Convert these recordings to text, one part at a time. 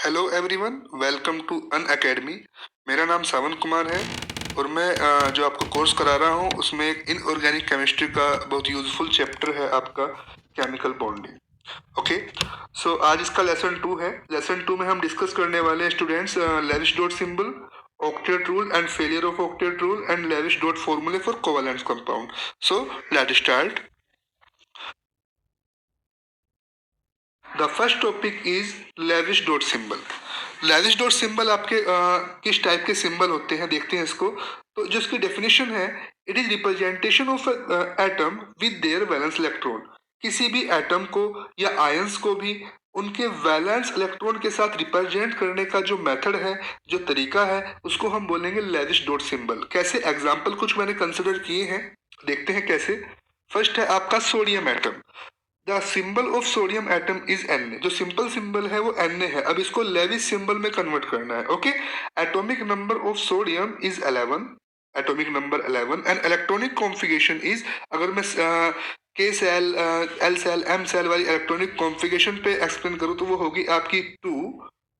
Hello everyone, welcome to Unacademy. मेरा नाम सावन कुमार है और मैं जो आपको कोर्स करा रहा हूँ उसमें एक इनऑर्गेनिक केमिस्ट्री का बहुत यूजफुल चैप्टर है आपका केमिकल बॉन्डिंग। ओके, सो आज इसका लेसन 2 है। लेसन 2 में हम डिस्कस करने वाले हैं students Lewis dot symbol, octet rule and failure of octet rule and Lewis dot formulae for covalent compound. So let's start. The first topic is Lewis dot symbol. Lewis dot symbol आपके किस type के symbol होते हैं देखते हैं इसको। तो जो इसकी डेफिनेशन है, it is representation of atom with their valence electron. किसी भी एटम को या आयंस को भी उनके वैलेंस इलेक्ट्रॉन के साथ रिप्रेजेंट करने का जो मेथड है, जो तरीका है, उसको हम बोलेंगे लेविस डॉट सिंबल। कैसे, एग्जाम्पल कुछ मैंने कंसिडर किए हैं, देखते हैं कैसे। फर्स्ट है आपका sodium atom. The symbol of sodium atom is Na। जो सिंपल सिंबल है वो Na है। अब इसको लेविस सिंबल में कन्वर्ट करना है। Okay, atomic number of sodium is 11, atomic number 11 and electronic configuration is, अगर मैं K shell, L shell, M shell वाली इलेक्ट्रॉनिक कॉन्फ़िगरेशन पे एक्सप्लेन करूँ तो वो होगी आपकी 2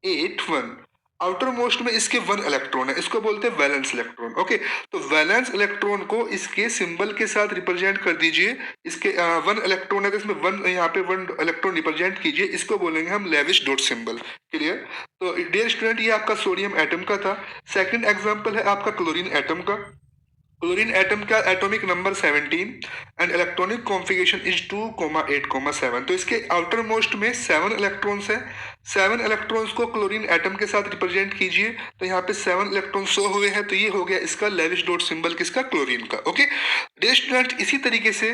8 1। आउटर मोस्ट में इसके 1 इलेक्ट्रॉन है, इसको बोलते हैं वैलेंस इलेक्ट्रॉन। ओके, तो वैलेंस इलेक्ट्रॉन को इसके सिंबल के साथ रिप्रेजेंट कर दीजिए। इसके 1 इलेक्ट्रॉन है तो इसमें 1, यहाँ पे 1 इलेक्ट्रॉन रिप्रेजेंट कीजिए, इसको बोलेंगे हम लेविस डॉट सिंबल। क्लियर। तो डियर स्टूडेंट, ये आपका सोडियम एटम का था। सेकंड एग्जांपल है आपका क्लोरीन एटम का। क्लोरीन एटम का atomic number 17 and electronic configuration is 2,8,7। तो इसके आउटर मोस्ट में 7 इलेक्ट्रॉन्स है। 7 इलेक्ट्रॉन्स को क्लोरीन एटम के साथ रिप्रेजेंट कीजिए, तो यहाँ पे 7 इलेक्ट्रॉन शो हुए हैं, तो ये हो गया इसका लेविस डॉट सिंबल, किसका, क्लोरीन का। ओके डियर स्टूडेंट, इसी तरीके से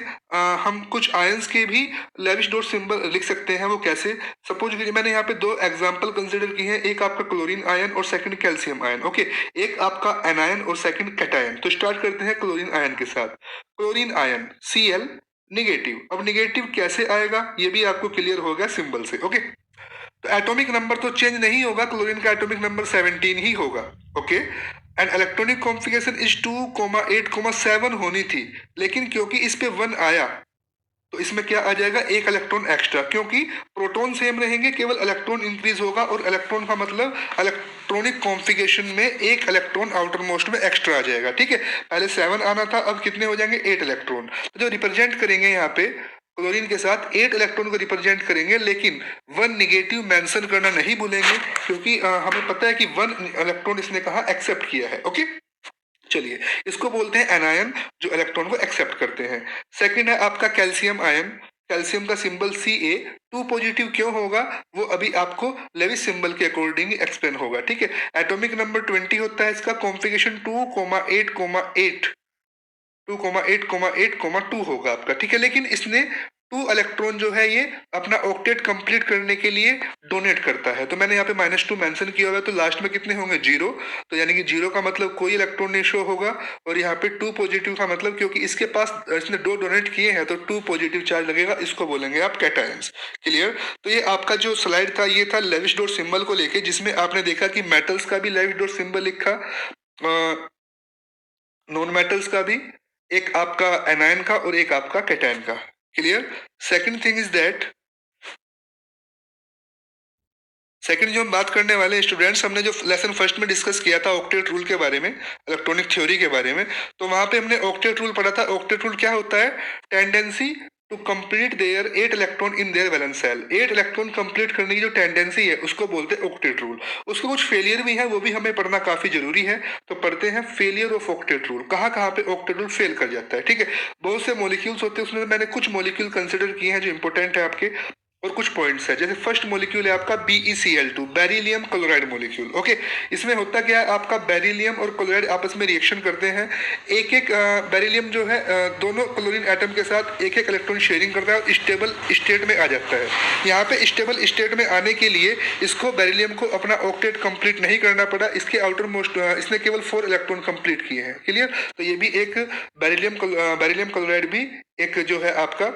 हम कुछ आयंस के भी लेविस डॉट सिंबल लिख सकते हैं। वो कैसे, सपोज मैंने यहाँ पे 2 एग्जाम्पल कंसिडर किए हैं, एक आपका क्लोरीन आयन और सेकंड कैल्शियम आयन। ओके, एक आपका एनायन और सेकंड कैटायन। तो स्टार्ट करते हैं क्लोरीन आयन के साथ। Chlorine ion Cl negative. अब निगेटिव कैसे आएगा ये भी आपको क्लियर हो गया सिंबल से। ओके, तो एटॉमिक नंबर तो चेंज नहीं होगा, क्लोरीन का एटॉमिक नंबर 17 ही होगा। Okay, and electronic configuration is 2,8,7 होनी थी, लेकिन क्योंकि इस पे 1 आया तो इसमें क्या आ जाएगा, एक इलेक्ट्रॉन एक्स्ट्रा, क्योंकि प्रोटॉन सेम रहेंगे, केवल इलेक्ट्रॉन इंक्रीज होगा। और इलेक्ट्रॉन का मतलब इलेक्ट्रॉनिक कॉन्फ़िगरेशन में एक इलेक्ट्रॉन आउटर मोस्ट में एक्स्ट्रा आ जाएगा। ठीक है, पहले 7 आना था, अब कितने हो जाएंगे, 8 इलेक्ट्रॉन। तो जो रिप्रेजेंट करेंगे यहाँ पे क्लोरीन के साथ 8 इलेक्ट्रॉन को रिप्रेजेंट करेंगे, लेकिन 1 निगेटिव मेंशन करना नहीं भूलेंगे, क्योंकि हमें पता है कि 1 इलेक्ट्रॉन इसने कहा एक्सेप्ट किया है। ओके, चलिए इसको बोलते हैं एनायन, जो इलेक्ट्रॉन को एक्सेप्ट करते हैं। सेकंड है आपका कैल्शियम आयन। कैल्शियम का सिंबल Ca। 2 पॉजिटिव क्यों होगा वो अभी आपको लेविस सिंबल के अकॉर्डिंग एक्सप्लेन होगा। ठीक है, एटॉमिक नंबर 20 होता है, इसका कॉन्फ़िगरेशन 2,8,8 2,8,8,2 होगा आपका। ठीक है, लेकिन इसने 2 इलेक्ट्रॉन जो है ये अपना ऑक्टेट कंप्लीट करने के लिए डोनेट करता है। तो मैंने यहाँ पे -2 मेंशन किया हुआ है, तो लास्ट में कितने होंगे, 0। तो यानी कि 0 का मतलब कोई इलेक्ट्रॉन नहीं शो होगा, और यहाँ पे 2 पॉजिटिव का मतलब क्योंकि इसके पास इसने 2 डोनेट किए हैं तो 2 पॉजिटिव चार्ज लगेगा, इसको बोलेंगे आप कैटायंस। क्लियर। तो ये आपका जो स्लाइड था ये था लेविस डॉट सिंबल को लेके, जिसमें आपने देखा कि मेटल्स का भी लेविस डॉट सिंबल लिखा, नॉन मेटल्स का भी, एक आपका एनायन का और एक आपका कैटायन का। Clear. Second thing is that, second जो हम बात करने वाले हैं स्टूडेंट्स, हमने जो लेसन फर्स्ट में डिस्कस किया था ऑक्टेट रूल के बारे में, इलेक्ट्रॉनिक थ्योरी के बारे में, तो वहां पे हमने ऑक्टेट रूल पढ़ा था। ऑक्टेट रूल क्या होता है, tendency to complete their 8 electron in their valence shell. 8 electron complete करने की जो टेंडेंसी है उसको बोलते हैं ऑक्टेट रूल। उसके कुछ फेलियर भी है, वो भी हमें पढ़ना काफी जरूरी है। तो पढ़ते हैं फेलियर ऑफ ऑक्टेट रूल, कहाँ कहाँ पे ऑक्टेट रूल फेल कर जाता है। ठीक है, बहुत से मॉलिक्यूल्स होते हैं, उसमें मैंने कुछ मॉलिक्यूल कंसिडर किए हैं जो इंपॉर्टेंट है आपके, और कुछ पॉइंट्स है। जैसे फर्स्ट मॉलिक्यूल है आपका BeCl2, beryllium chloride molecule. Okay, इसमें होता क्या है, आपका बेरिलियम और क्लोराइड आपस में रिएक्शन करते हैं। एक एक बेरिलियम जो है दोनों क्लोरीन एटम के साथ एक एक इलेक्ट्रॉन शेयरिंग करता है और स्टेबल स्टेट में आ जाता है। यहाँ पे स्टेबल स्टेट में आने के लिए इसको बेरिलियम को अपना ऑक्टेट कंप्लीट नहीं करना पड़ा, इसके आउटर मोस्ट इसने केवल 4 इलेक्ट्रॉन कंप्लीट किए हैं। क्लियर। तो ये भी एक बेरिलियम क्लोराइड भी एक जो है आपका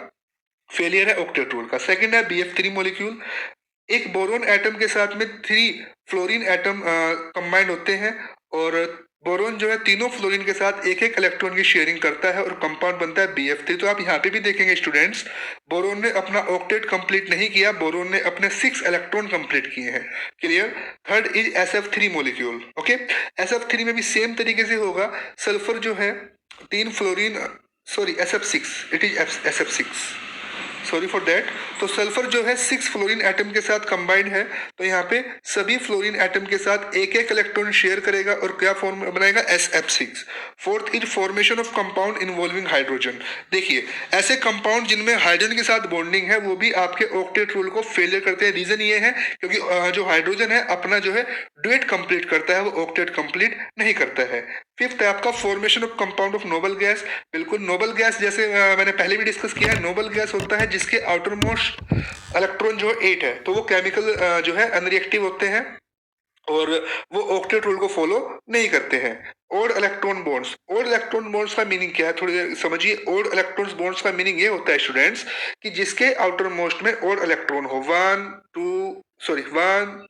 फेलियर है ऑक्टेट रूल का। सेकंड है BF3 मॉलिक्यूल। एक बोरोन एटम के साथ में 3 फ्लोरीन एटम कंबाइंड होते हैं, और बोरोन जो है तीनों फ्लोरीन के साथ एक एक इलेक्ट्रॉन की शेयरिंग करता है और कंपाउंड बनता है BF3। तो आप यहाँ पे भी देखेंगे स्टूडेंट्स, बोरोन ने अपना ऑक्टेट कंप्लीट नहीं किया, बोरोन ने अपने 6 इलेक्ट्रॉन कंप्लीट किए हैं। Clear. Third is SF3 molecule. Okay, SF3 में भी सेम तरीके से होगा। सल्फर जो है 3 fluorine, sorry SF6, it is SF6, sorry for that. तो सल्फर जो है 6 फ्लोरीन एटम के साथ कंबाइंड है, तो यहाँ पे सभी फ्लोरीन एटम के साथ एक एक इलेक्ट्रॉन शेयर करेगा और क्या फॉर्म बनाएगा, SF6। Fourth is formation of compound involving hydrogen. देखिए ऐसे कंपाउंड जिनमें हाइड्रोजन के साथ बॉन्डिंग है वो भी आपके ऑक्टेट रूल को फेलियर करते हैं। रीजन ये है क्योंकि जो हाइड्रोजन है अपना जो है डुएट कंप्लीट करता है, वो ऑक्टेट कंप्लीट नहीं करता है। फिफ्थ है आपका formation of compound of noble gas. बिल्कुल नोबल गैस जैसे मैंने पहले भी डिस्कस किया है, नोबल गैस होता है जिसके आउटर मोस्ट इलेक्ट्रॉन जो 8 है, तो वो केमिकल जो है अनरिएक्टिव होते हैं और वो ऑक्टेट रूल को फॉलो नहीं करते हैं। Odd electron bonds, odd electron bonds का मीनिंग क्या है थोड़ी देर समझिए। ओड इलेक्ट्रॉन बॉन्ड्स का मीनिंग ये होता है स्टूडेंट्स कि जिसके आउटर मोस्ट में ओड इलेक्ट्रॉन हो, 1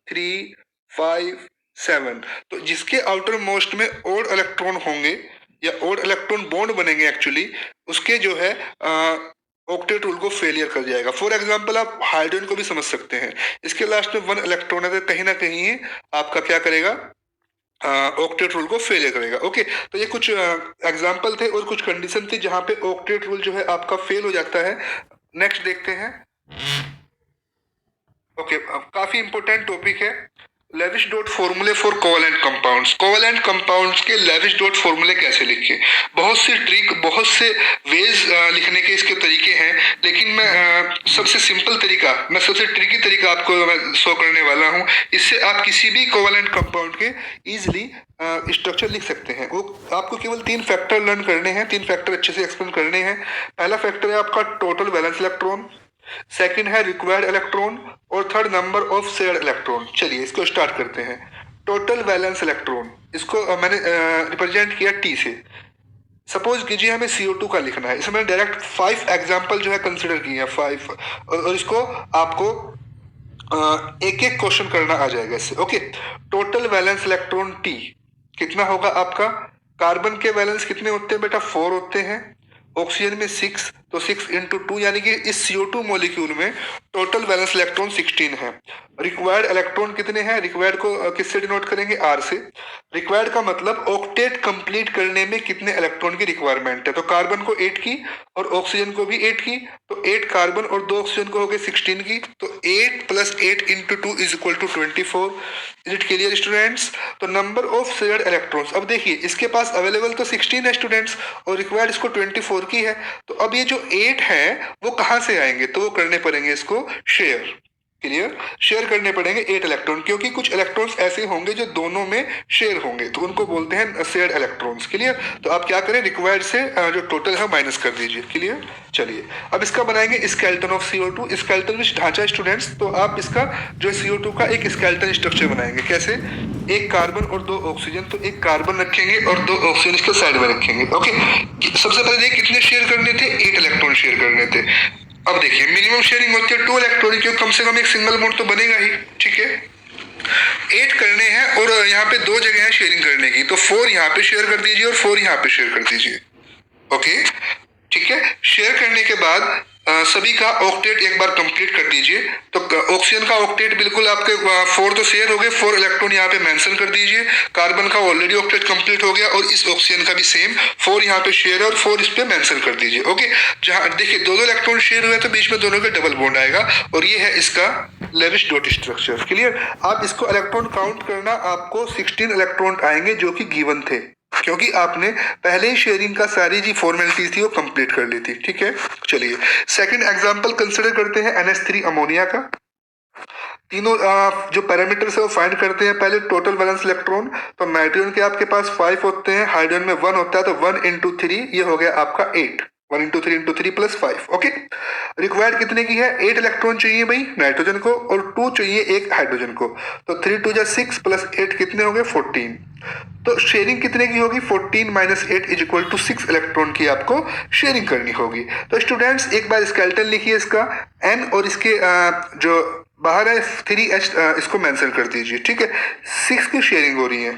3 5 7, तो जिसके आउटर मोस्ट में ओड इलेक्ट्रॉन होंगे या ओड इलेक्ट्रॉन बॉन्ड बनेंगे एक्चुअली, उसके जो है ऑक्टेट रूल को फेलियर कर जाएगा। फॉर एग्जांपल आप हाइड्रोजन को भी समझ सकते हैं, इसके लास्ट में 1 इलेक्ट्रॉन है तो कहीं ना कहीं आपका क्या करेगा, ऑक्टेट रूल को फेलियर करेगा। ओके, तो ये कुछ एग्जांपल थे और कुछ कंडीशन थी जहां पे ऑक्टेट रूल जो है आपका फेल हो जाता है। नेक्स्ट देखते हैं। ओके, काफी इंपॉर्टेंट टॉपिक है, lavish dot formulae for covalent compounds. Covalent compounds के लेविश डॉट फॉर्मूले कैसे लिखें, बहुत सी ट्रिक, बहुत से वेज लिखने के इसके तरीके हैं, लेकिन मैं सबसे सिंपल तरीका, मैं सबसे ट्रिकी तरीका आपको मैं शो करने वाला हूं। इससे आप किसी भी कोवेलेंट कंपाउंड के इजिली स्ट्रक्चर लिख सकते हैं। वो आपको केवल 3 फैक्टर लर्न करने हैं, 3 फैक्टर अच्छे से एक्सप्लेन करने हैं। पहला फैक्टर है आपका टोटल वैलेंस इलेक्ट्रॉन, सेकंड है रिक्वायर्ड इलेक्ट्रॉन और third number of shared electron. चलिए इसको स्टार्ट करते हैं। टोटल वैलेंस इलेक्ट्रॉन, इसको मैंने रिप्रेजेंट किया T से। सपोज कीजिए हमें CO2 का लिखना है, इसमें डायरेक्ट 5 एग्जांपल जो है कंसिडर किए हैं, 5, और इसको आपको एक एक क्वेश्चन करना आ जाएगा इससे। Okay, total valence electron T कितना होगा आपका। कार्बन के वैलेंस कितने होते हैं बेटा, 4 होते हैं। ऑक्सीजन में 6, तो 6 × 2 यानी कि इस CO2 मॉलिक्यूल में टोटल वैलेंस इलेक्ट्रॉन 16 है। रिक्वायर्ड इलेक्ट्रॉन कितने हैं, रिक्वायर्ड को किससे डिनोट करेंगे, R से। रिक्वायर्ड का मतलब ऑक्टेट कंप्लीट करने में कितने इलेक्ट्रॉन की रिक्वायरमेंट है, तो कार्बन को 8 की और ऑक्सीजन को भी 8 की, तो 8 कार्बन और 2 ऑक्सीजन को हो गए 16 की, तो 8 + 8 × 2 = 24। Is it clear students. तो नंबर ऑफ शेयर्ड इलेक्ट्रॉन्स, अब देखिए इसके पास अवेलेबल तो 16 है स्टूडेंट्स और रिक्वायर्ड इसको 24 की है, तो अब ये जो 8 है वो कहाँ से आएंगे, तो वो करने पड़ेंगे इसको शेयर। क्लियर, शेयर करने पड़ेंगे 8 इलेक्ट्रॉन, क्योंकि कुछ इलेक्ट्रॉन्स ऐसे होंगे जो दोनों में शेयर होंगे, तो उनको बोलते हैं शेयर्ड इलेक्ट्रॉन्स। क्लियर, तो आप क्या करें, रिक्वायर्ड से जो टोटल है माइनस कर दीजिए। क्लियर, चलिए अब इसका बनाएंगे स्केलेटन ऑफ CO2। स्केलेटन विच ढांचा स्टूडेंट्स, तो आप इसका जो CO2 का एक स्केलेटन स्ट्रक्चर बनाएंगे। कैसे, एक कार्बन और 2 ऑक्सीजन, तो एक कार्बन रखेंगे और 2 ऑक्सीजन इसके साइड में रखेंगे। ओके, सबसे पहले कितने शेयर करने थे, 8 इलेक्ट्रॉन शेयर करने थे। अब देखिए मिनिमम शेयरिंग होती है 2 इलेक्ट्रॉन, क्योंकि कम से कम एक सिंगल बॉन्ड तो बनेगा ही। ठीक है, 8 करने हैं और यहाँ पे 2 जगह है शेयरिंग करने की, तो 4 यहाँ पे शेयर कर दीजिए और 4 यहाँ पे शेयर कर दीजिए। ओके, ठीक है, शेयर करने के बाद सभी का ऑक्टेट एक बार कंप्लीट कर दीजिए। तो ऑक्सीजन का ऑक्टेट बिल्कुल आपके 4 तो शेयर हो गए, 4 इलेक्ट्रॉन यहाँ पे मेंशन कर दीजिए। कार्बन का ऑलरेडी ऑक्टेट कंप्लीट हो गया और इस ऑक्सीजन का भी सेम 4 यहाँ पे शेयर है और 4 इस पे मेंशन कर दीजिए। ओके, जहाँ देखिए 2 इलेक्ट्रॉन शेयर हुए तो बीच में दोनों के डबल बॉन्ड आएगा और ये है इसका लेविश डॉट स्ट्रक्चर। क्लियर, आप इसको इलेक्ट्रॉन काउंट करना, आपको 16 इलेक्ट्रॉन आएंगे जो कि गिवन थे, क्योंकि आपने पहले ही शेयरिंग का सारी जी फॉर्मेलिटीज थी वो कंप्लीट कर ली थी। ठीक है, चलिए सेकंड एग्जांपल कंसीडर करते हैं NH3 अमोनिया का। तीनों जो पैरामीटर्स है वो फाइंड करते हैं। पहले टोटल वैलेंस इलेक्ट्रॉन, तो नाइट्रोजन के आपके पास 5 होते हैं, हाइड्रोजन में 1 होता है, तो 1 × 3 ये हो गया आपका 8। 1 × 3 × 3 + 5। ओके, रिक्वायर्ड कितने की है, 8 इलेक्ट्रॉन चाहिए भाई नाइट्रोजन को और 2 चाहिए एक हाइड्रोजन को, तो 3 × 2 = 6 + 8 कितने हो गए 14। तो शेयरिंग कितने की होगी, 14 - 8 = 6 इलेक्ट्रॉन की आपको शेयरिंग करनी होगी। तो स्टूडेंट्स एक बार स्केलेटन लिखिए इसका N और इसके जो बाहर है 3H इसको मेंशन कर दीजिए। ठीक है, 6 की शेयरिंग हो रही है।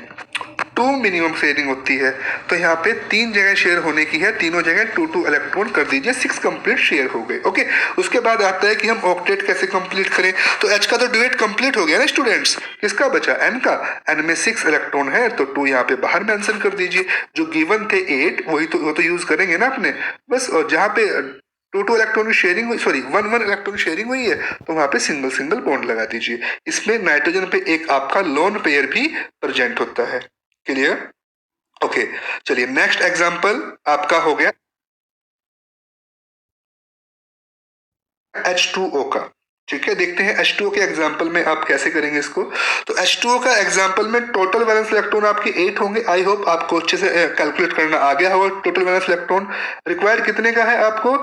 2 मिनिमम शेयरिंग होती है, तो यहाँ पे 3 जगह शेयर होने की है, तीनों जगह 2 इलेक्ट्रॉन कर दीजिए, 6 कंप्लीट शेयर हो गए। ओके, उसके बाद आता है कि हम ऑक्टेट कैसे कंप्लीट करें। तो H का तो ड्यूएट कंप्लीट हो गया ना स्टूडेंट्स, किसका बचा, N का। N में 6 इलेक्ट्रॉन है तो 2 यहाँ पे बाहर मेंशन कर दीजिए, जो गिवन थे 8 वही तो वो तो यूज करेंगे ना अपने बस। और जहाँ पे 2 इलेक्ट्रॉन की शेयरिंग हुई, सॉरी 1 इलेक्ट्रॉन शेयरिंग हुई है, तो वहां पे सिंगल सिंगल बॉन्ड लगा दीजिए। इसमें नाइट्रोजन पे एक आपका लोन पेयर भी प्रेजेंट होता है। क्लियर? ओके, चलिए नेक्स्ट एग्जांपल आपका हो गया H2O का। ठीक है, देखते हैं H2O के एग्जाम्पल में आप कैसे करेंगे इसको। तो H2O का एग्जाम्पल में टोटल वैलेंस इलेक्ट्रॉन आपके 8 होंगे। आई होप आपको अच्छे से कैलकुलेट करना आ गया होगा। टोटल वैलेंस इलेक्ट्रॉन रिक्वायर्ड कितने का है आपको,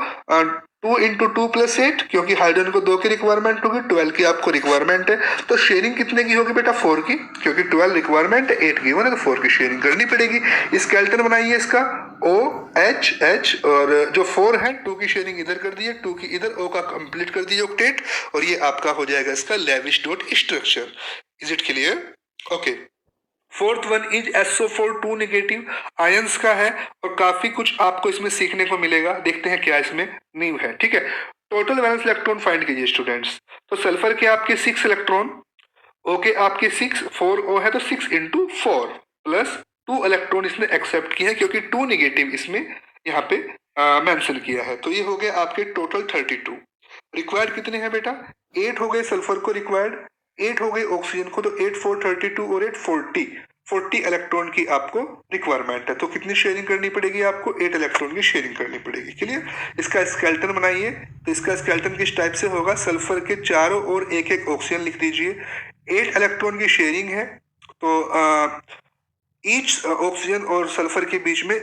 2 इंटू 2 प्लस 8, क्योंकि हाइड्रोजन को 2 की रिक्वायरमेंट होगी, 12 की आपको रिक्वायरमेंट है। तो शेयरिंग कितने की होगी बेटा, 4 की, क्योंकि 12 रिक्वायरमेंट है, 8 गिवन है, तो 4 की शेयरिंग करनी पड़ेगी। स्केलेटन बनाइए इसका OH, और जो 4 है 2 की शेयरिंग इधर कर दिए, 2 की इधर, O का कंप्लीट कर दिए ऑक्टेट, और ये आपका हो जाएगा इसका lavish dot structure. Is it clear? Okay, fourth one is SO4 2 negative, ions का है, और काफी कुछ आपको इसमें सीखने को मिलेगा। देखते हैं क्या इसमें नींव है। ठीक है, टोटल वैलेंस इलेक्ट्रॉन फाइंड कीजिए स्टूडेंट्स। तो सल्फर के आपके 6 इलेक्ट्रॉन, ओके आपके 6, 4O है तो 6 इंटू 4 प्लस 2 इलेक्ट्रॉन इसने एक्सेप्ट किया है, क्योंकि 2 नेगेटिव इसमें यहाँ पे मेंशन किया है। तो ये हो गए आपके टोटल 32। रिक्वायर्ड कितने हैं बेटा, 8 हो गए सल्फर को रिक्वायर्ड, 8 हो गए ऑक्सीजन को, तो 8 4 32 और 8 40 इलेक्ट्रॉन की आपको रिक्वायरमेंट है। तो कितनी शेयरिंग करनी पड़ेगी आपको, 8 इलेक्ट्रॉन की शेयरिंग करनी पड़ेगी। क्लियर? इसका स्केलेटन बनाइए। तो इसका स्केलेटन किस टाइप से होगा, सल्फर के चारों ओर एक एक ऑक्सीजन लिख दीजिए, 8 इलेक्ट्रॉन की शेयरिंग है, तो ईच ऑक्सीजन और सल्फर के बीच में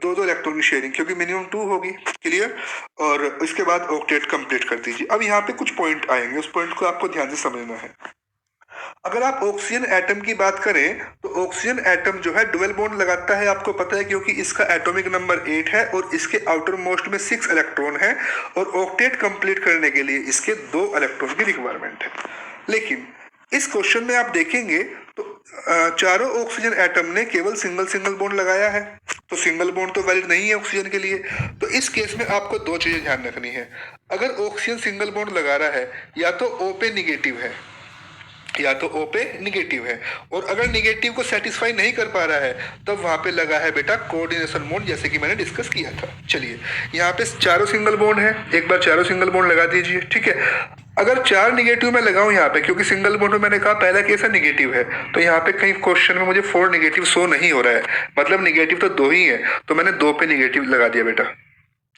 2 इलेक्ट्रॉन की शेयरिंग, क्योंकि मिनिमम 2 होगी। क्लियर? और इसके बाद ऑक्टेट कंप्लीट कर दीजिए। अब यहाँ पे कुछ पॉइंट आएंगे, उस पॉइंट को आपको ध्यान से समझना है। अगर आप ऑक्सीजन एटम की बात करें तो ऑक्सीजन एटम जो है डुअल बॉन्ड लगाता है, आपको पता है, क्योंकि इसका एटॉमिक नंबर 8 है और इसके आउटर मोस्ट में 6 इलेक्ट्रॉन है, और ऑक्टेट कंप्लीट करने के लिए इसके 2 इलेक्ट्रॉन की रिक्वायरमेंट है। लेकिन इस क्वेश्चन में आप देखेंगे तो चारों ऑक्सीजन एटम ने केवल सिंगल सिंगल बॉन्ड लगाया है, तो सिंगल बॉन्ड तो वैलिड नहीं है ऑक्सीजन के लिए। तो इस केस में आपको 2 चीजें ध्यान रखनी है। अगर ऑक्सीजन सिंगल बॉन्ड लगा रहा है, या तो O पे निगेटिव है, या तो O पे निगेटिव है, और अगर निगेटिव को सेटिस्फाई नहीं कर पा रहा है तब वहां पे लगा है बेटा कोऑर्डिनेशन बॉन्ड, जैसे कि मैंने डिस्कस किया था। चलिए, यहाँ पे चारों सिंगल बॉन्ड है, एक बार चारों सिंगल बॉन्ड लगा दीजिए। ठीक है, अगर 4 निगेटिव में लगाऊं यहाँ पे, क्योंकि सिंगल बॉन्ड में मैंने कहा पहला केस है निगेटिव है, तो यहाँ पे कहीं क्वेश्चन में मुझे 4 निगेटिव शो नहीं हो रहा है, मतलब निगेटिव तो 2 ही है, तो मैंने 2 पे निगेटिव लगा दिया बेटा।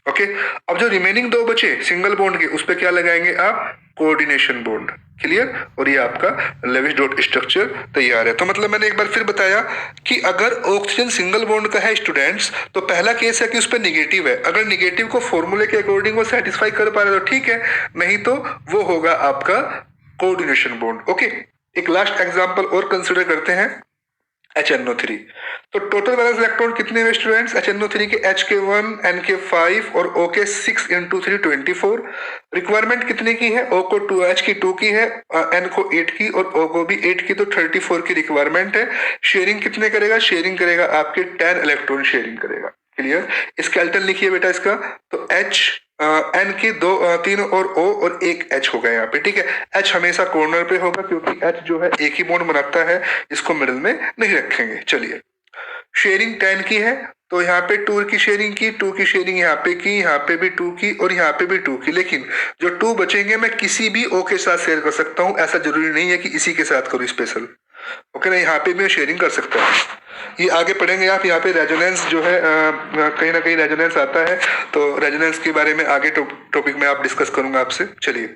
ओके, अब जो रिमेनिंग 2 बचे सिंगल बॉन्ड के, उस पे क्या लगाएंगे आप, कोऑर्डिनेशन बॉन्ड। क्लियर? और ये आपका लेविश डॉट स्ट्रक्चर तैयार है। तो मतलब मैंने एक बार फिर बताया कि अगर ऑक्सीजन सिंगल बॉन्ड का है स्टूडेंट्स, तो पहला केस है कि उस पर निगेटिव है, अगर निगेटिव को फॉर्मूले के अकॉर्डिंग वो सेटिस्फाई कर पा रहा है तो ठीक है, नहीं तो वो होगा आपका कोऑर्डिनेशन बॉन्ड। ओके, एक लास्ट एग्जांपल और कंसिडर करते हैं, HNO3। तो टोटल वैलेंस इलेक्ट्रॉन कितने हुए स्टूडेंट्स, HNO3 के H के 1, N के 5 और O के 6 इंटू 3 24। रिक्वायरमेंट कितने की है, O को 2, H की 2 की है, N को 8 की और O को भी 8 की, तो 34 की रिक्वायरमेंट है। शेयरिंग कितने करेगा, शेयरिंग करेगा आपके 10 इलेक्ट्रॉन शेयरिंग करेगा। क्लियर? स्केलेटन लिखिए बेटा इसका, तो H N की 2 3 और O और एक H होगा यहाँ पे। ठीक है, H हमेशा कॉर्नर पे होगा, क्योंकि H जो है एक ही बॉन्ड बनाता है, इसको मिडिल में नहीं रखेंगे। चलिए, शेयरिंग 10 की है, तो यहाँ पे 2 की शेयरिंग की, 2 की शेयरिंग यहाँ पे की, यहाँ पे भी 2 की और यहाँ पे भी 2 की। लेकिन जो 2 बचेंगे मैं किसी भी O के साथ शेयर कर सकता हूँ, ऐसा जरूरी नहीं है कि इसी के साथ करूँ स्पेशल। ओके ना, यहाँ पे भी शेयरिंग कर सकता हूँ। ये आगे पढ़ेंगे आप, यहाँ पे रेजोनेंस जो है कहीं ना कहीं रेजोनेंस आता है, तो रेजोनेंस के बारे में आगे टॉपिक में आप डिस्कस करूंगा आपसे। चलिए,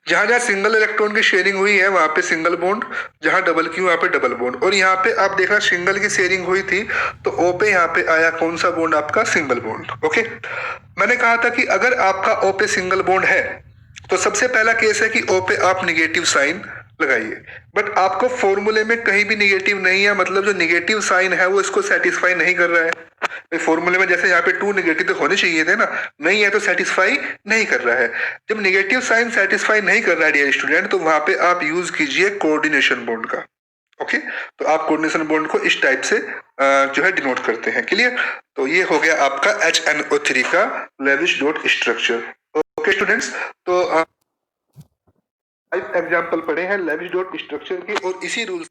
जहां जहां सिंगल इलेक्ट्रॉन की शेयरिंग हुई है वहां पे सिंगल बॉन्ड, जहां डबल की वहां पे डबल बॉन्ड। और यहाँ पे आप देखना सिंगल की शेयरिंग हुई थी तो O पे यहाँ पे आया कौन सा बॉन्ड, आपका सिंगल बॉन्ड। ओके, मैंने कहा था कि अगर आपका O पे सिंगल बॉन्ड है तो सबसे पहला केस है कि O पे आप निगेटिव साइन लगाइए, बट आपको फॉर्मूले में कहीं भी निगेटिव नहीं है, मतलब जो निगेटिव साइन है वो इसको सेटिस्फाई नहीं कर रहा है। फॉर्मूले में जैसे यहाँ पे 2 निगेटिव तो होने चाहिए थे ना, नहीं है तो सेटिस्फाई नहीं कर रहा है। जब निगेटिव साइन सेटिस्फाई नहीं कर रहा है डियर स्टूडेंट, तो वहां पे आप यूज कीजिए कोऑर्डिनेशन बॉन्ड का। ओके, तो आप कोऑर्डिनेशन बॉन्ड को इस टाइप से जो है डिनोट करते हैं। क्लियर? तो ये हो गया आपका HNO3 का lavish dot structure. Okay students, तो 5 एग्जाम्पल पढ़े हैं लेविश डॉट स्ट्रक्चर के, और इसी रूल